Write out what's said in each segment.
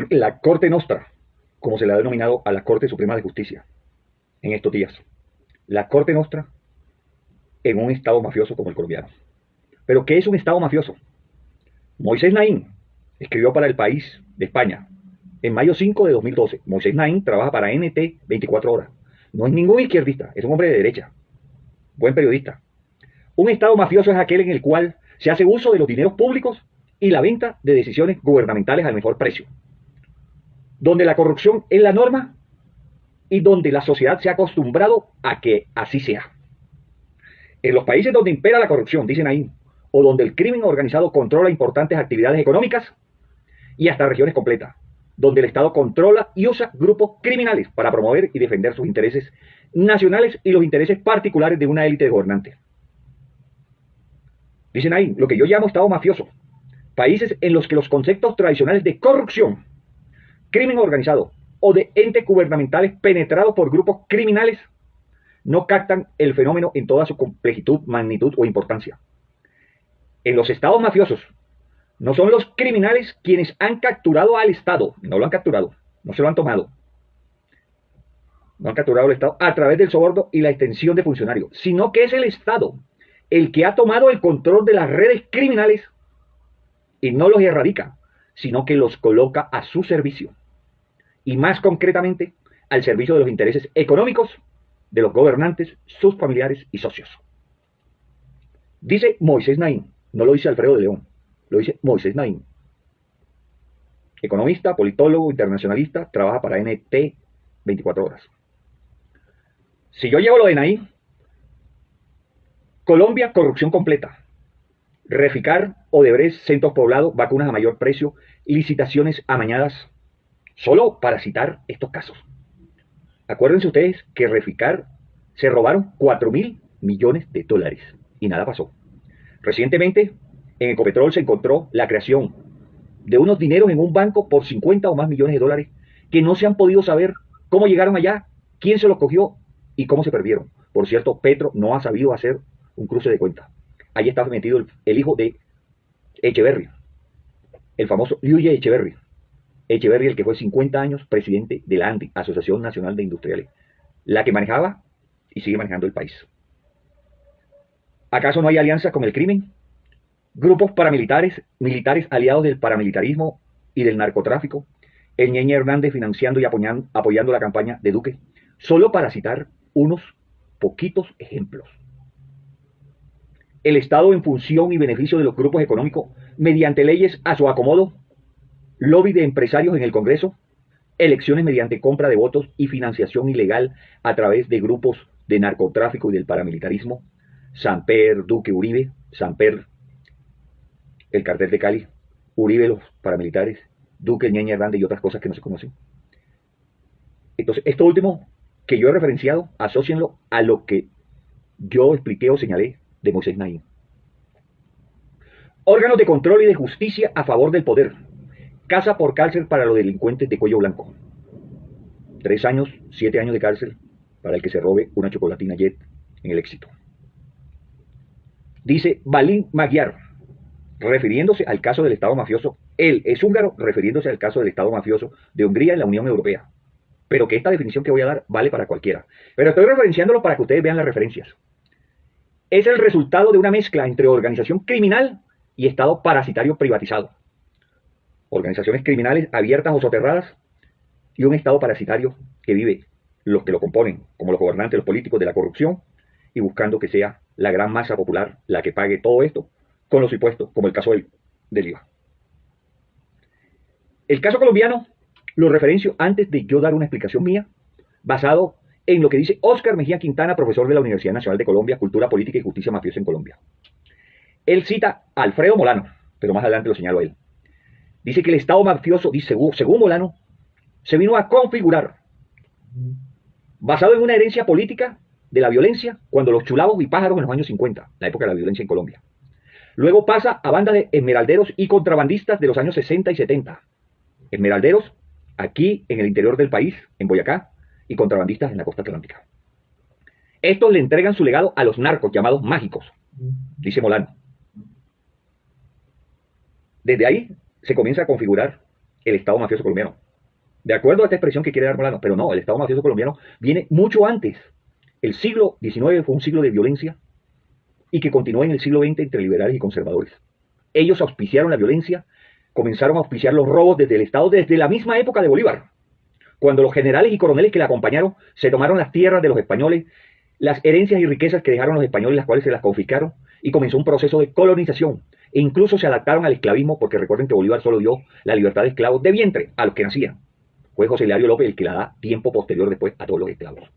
la Corte Nostra, como se le ha denominado a la Corte Suprema de Justicia en estos días. La Corte Nostra en un Estado mafioso como el colombiano. ¿Pero qué es un Estado mafioso? Moisés Naín escribió para El País de España en mayo 5 de 2012. Moisés Naín trabaja para NT 24 horas. No es ningún izquierdista, es un hombre de derecha, buen periodista. Un Estado mafioso es aquel en el cual se hace uso de los dineros públicos y la venta de decisiones gubernamentales al mejor precio, donde la corrupción es la norma y donde la sociedad se ha acostumbrado a que así sea. En los países donde impera la corrupción, dicen ahí, o donde el crimen organizado controla importantes actividades económicas y hasta regiones completas, donde el Estado controla y usa grupos criminales para promover y defender sus intereses nacionales y los intereses particulares de una élite de gobernantes. Dicen ahí, lo que yo llamo Estado mafioso, países en los que los conceptos tradicionales de corrupción, crimen organizado o de entes gubernamentales penetrados por grupos criminales no captan el fenómeno en toda su complejitud, magnitud o importancia. En los estados mafiosos, no son los criminales quienes han capturado al Estado, no lo han capturado, no se lo han tomado, no han capturado al Estado a través del soborno y la extensión de funcionarios, sino que es el Estado el que ha tomado el control de las redes criminales y no los erradica, sino que los coloca a su servicio, y más concretamente al servicio de los intereses económicos de los gobernantes, sus familiares y socios. Dice Moisés Naín, no lo dice Alfredo de León, lo dice Moisés Naín. Economista, politólogo, internacionalista, trabaja para NT 24 horas. Si yo llevo lo de Naín, Colombia, corrupción completa. Reficar, Odebrecht, centros poblados, vacunas a mayor precio, licitaciones amañadas, solo para citar estos casos. Acuérdense ustedes que Reficar se robaron 4.000 millones de dólares y nada pasó. Recientemente, en Ecopetrol se encontró la creación de unos dineros en un banco por 50 o más millones de dólares que no se han podido saber cómo llegaron allá, quién se los cogió y cómo se perdieron. Por cierto, Petro no ha sabido hacer un cruce de cuentas. Ahí está metido el hijo de Echeverry, el famoso Luis Echeverry. Echeverry, el que fue 50 años presidente de la ANDI, Asociación Nacional de Industriales, la que manejaba y sigue manejando el país. ¿Acaso no hay alianzas con el crimen? Grupos paramilitares, militares aliados del paramilitarismo y del narcotráfico, el Ñeñe Hernández financiando y apoyando la campaña de Duque, solo para citar unos poquitos ejemplos. El Estado en función y beneficio de los grupos económicos mediante leyes a su acomodo, lobby de empresarios en el Congreso, elecciones mediante compra de votos y financiación ilegal a través de grupos de narcotráfico y del paramilitarismo, Samper, Duque, Uribe, Samper, el cartel de Cali, Uribe, los paramilitares, Duque, Ñeñe Hernández y otras cosas que no se conocen. Entonces, esto último que yo he referenciado, asócienlo a lo que yo expliqué o señalé de Moisés Naín. Órganos de control y de justicia a favor del poder. Casa por cárcel para los delincuentes de cuello blanco. 3 años, 7 años de cárcel para el que se robe una chocolatina Jet en el Éxito. Dice Balín Magyar, refiriéndose al caso del Estado mafioso, él es húngaro, refiriéndose al caso del Estado mafioso de Hungría en la Unión Europea. Pero que esta definición que voy a dar vale para cualquiera. Pero estoy referenciándolo para que ustedes vean las referencias. Es el resultado de una mezcla entre organización criminal y Estado parasitario privatizado. Organizaciones criminales abiertas o soterradas y un Estado parasitario que vive los que lo componen, como los gobernantes, los políticos, de la corrupción y buscando que sea la gran masa popular la que pague todo esto con los impuestos, como el caso del IVA. El caso colombiano lo referencio antes de yo dar una explicación mía, basado en lo que dice Óscar Mejía Quintana, profesor de la Universidad Nacional de Colombia, Cultura Política y Justicia Mafiosa en Colombia. Él cita a Alfredo Molano, pero más adelante lo señalo a él. Dice que el Estado mafioso, dice, según Molano, se vino a configurar basado en una herencia política de la violencia cuando los chulavos y pájaros en los años 50, la época de la violencia en Colombia. Luego pasa a bandas de esmeralderos y contrabandistas de los años 60 y 70. Esmeralderos aquí en el interior del país, en Boyacá, y contrabandistas en la costa atlántica. Estos le entregan su legado a los narcos llamados mágicos, dice Molano. Desde ahí se comienza a configurar el Estado mafioso colombiano. De acuerdo a esta expresión que quiere dar Molano, pero no, el Estado mafioso colombiano viene mucho antes. El siglo XIX fue un siglo de violencia y que continuó en el siglo XX entre liberales y conservadores. Ellos auspiciaron la violencia, comenzaron a auspiciar los robos desde el Estado desde la misma época de Bolívar, cuando los generales y coroneles que le acompañaron se tomaron las tierras de los españoles, las herencias y riquezas que dejaron los españoles, las cuales se las confiscaron, y comenzó un proceso de colonización. E incluso se adaptaron al esclavismo, porque recuerden que Bolívar solo dio la libertad de esclavos de vientre a los que nacían. Fue José Hilario López el que la da tiempo posterior después a todos los esclavos.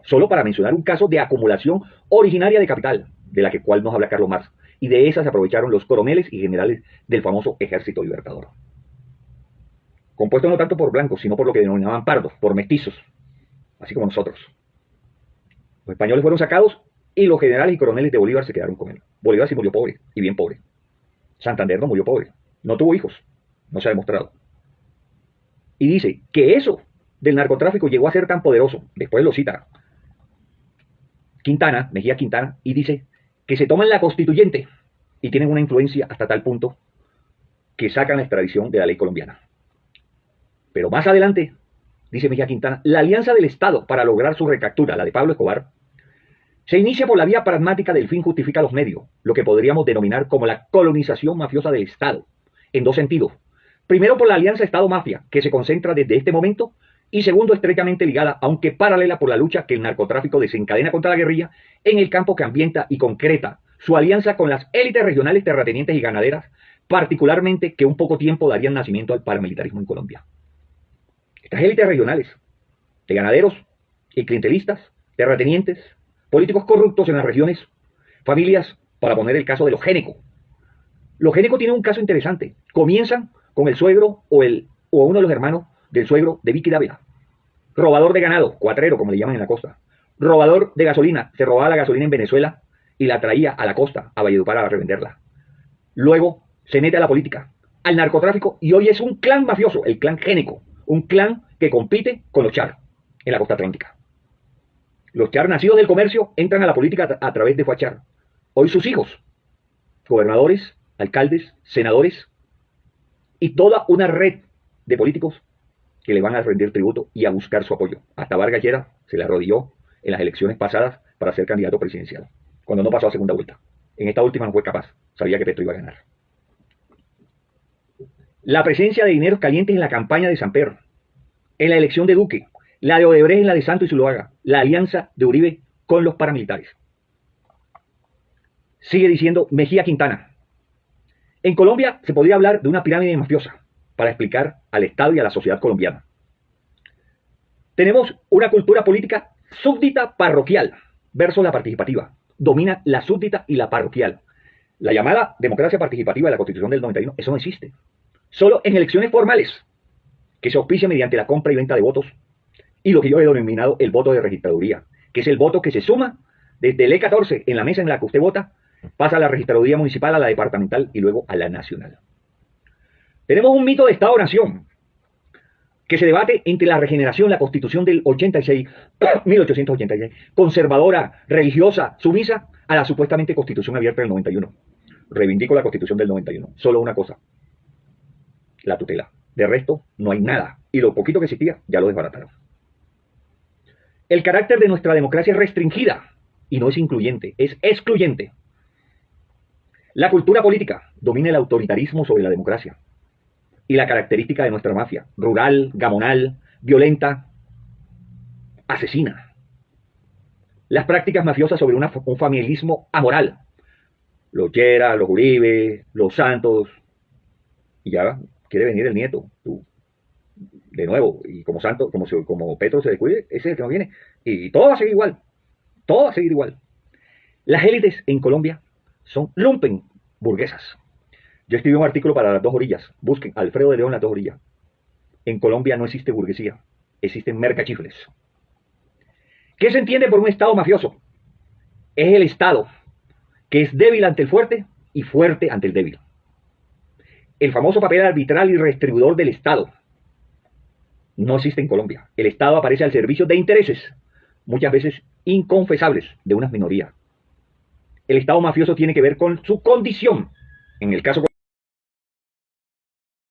Solo para mencionar un caso de acumulación originaria de capital, de la que cual nos habla Carlos Marx, y de esa se aprovecharon los coroneles y generales del famoso Ejército Libertador. Compuesto no tanto por blancos, sino por lo que denominaban pardos, por mestizos, así como nosotros. Los españoles fueron sacados y los generales y coroneles de Bolívar se quedaron con él. Bolívar sí murió pobre, y bien pobre. Santander no murió pobre, no tuvo hijos, no se ha demostrado. Y dice que eso del narcotráfico llegó a ser tan poderoso, después lo cita Quintana, Mejía Quintana, y dice que se toman la constituyente y tienen una influencia hasta tal punto que sacan la extradición de la ley colombiana. Pero más adelante, dice Mejía Quintana, la alianza del Estado para lograr su recaptura, la de Pablo Escobar, se inicia por la vía pragmática del fin justifica los medios, lo que podríamos denominar como la colonización mafiosa del Estado, en dos sentidos. Primero, por la alianza Estado-Mafia, que se concentra desde este momento, y segundo, estrechamente ligada, aunque paralela, por la lucha que el narcotráfico desencadena contra la guerrilla en el campo que ambienta y concreta su alianza con las élites regionales terratenientes y ganaderas, particularmente que un poco tiempo darían nacimiento al paramilitarismo en Colombia. Estas élites regionales, de ganaderos y clientelistas, terratenientes, políticos corruptos en las regiones, familias, para poner el caso de los Géneco. Los Géneco tienen un caso interesante. Comienzan con el suegro o uno de los hermanos del suegro de Vicky Dávila. Robador de ganado, cuatrero, como le llaman en la costa. Robador de gasolina, se robaba la gasolina en Venezuela y la traía a la costa, a Valledupar, para revenderla. Luego se mete a la política, al narcotráfico, y hoy es un clan mafioso, el clan Géneco, un clan que compite con los Char en la costa atlántica. Los Char nacidos del comercio entran a la política a través de Fachar. Hoy sus hijos, gobernadores, alcaldes, senadores y toda una red de políticos que le van a rendir tributo y a buscar su apoyo. Hasta Vargas Lleras se le arrodilló en las elecciones pasadas para ser candidato presidencial, cuando no pasó a segunda vuelta. En esta última no fue capaz, sabía que Petro iba a ganar. La presencia de dineros calientes en la campaña de Samper, en la elección de Duque, la de Odebrecht en la de Santos y Zuluaga, la alianza de Uribe con los paramilitares. Sigue diciendo Mejía Quintana. En Colombia se podría hablar de una pirámide mafiosa para explicar al Estado y a la sociedad colombiana. Tenemos una cultura política súbdita parroquial versus la participativa. Domina la súbdita y la parroquial. La llamada democracia participativa de la Constitución del 91, eso no existe. Solo en elecciones formales, que se auspicia mediante la compra y venta de votos, y lo que yo he denominado el voto de registraduría, que es el voto que se suma desde el E14 en la mesa en la que usted vota, pasa a la registraduría municipal, a la departamental y luego a la nacional. Tenemos un mito de Estado-Nación que se debate entre la regeneración, la Constitución del 86, 1886, conservadora, religiosa, sumisa, a la supuestamente Constitución abierta del 91. Reivindico la Constitución del 91. Solo una cosa: la tutela. De resto, no hay nada. Y lo poquito que existía, ya lo desbarataron. El carácter de nuestra democracia es restringida y no es incluyente, es excluyente. La cultura política domina el autoritarismo sobre la democracia. Y la característica de nuestra mafia: rural, gamonal, violenta, asesina. Las prácticas mafiosas sobre un familismo amoral. Los Lleras, los Uribe, los Santos. Y ya quiere venir el nieto, tú. De nuevo, y como Santos, como Petro se descuide, ese es el que no viene. Y todo va a seguir igual. Todo va a seguir igual. Las élites en Colombia son lumpen burguesas. Yo escribí un artículo para Las Dos Orillas. Busquen Alfredo de León, Las Dos Orillas. En Colombia no existe burguesía, existen mercachifles. ¿Qué se entiende por un Estado mafioso? Es el Estado que es débil ante el fuerte y fuerte ante el débil. El famoso papel arbitral y restribuidor del Estado no existe en Colombia. El Estado aparece al servicio de intereses, muchas veces inconfesables, de unas minorías. El Estado mafioso tiene que ver con su condición. En el caso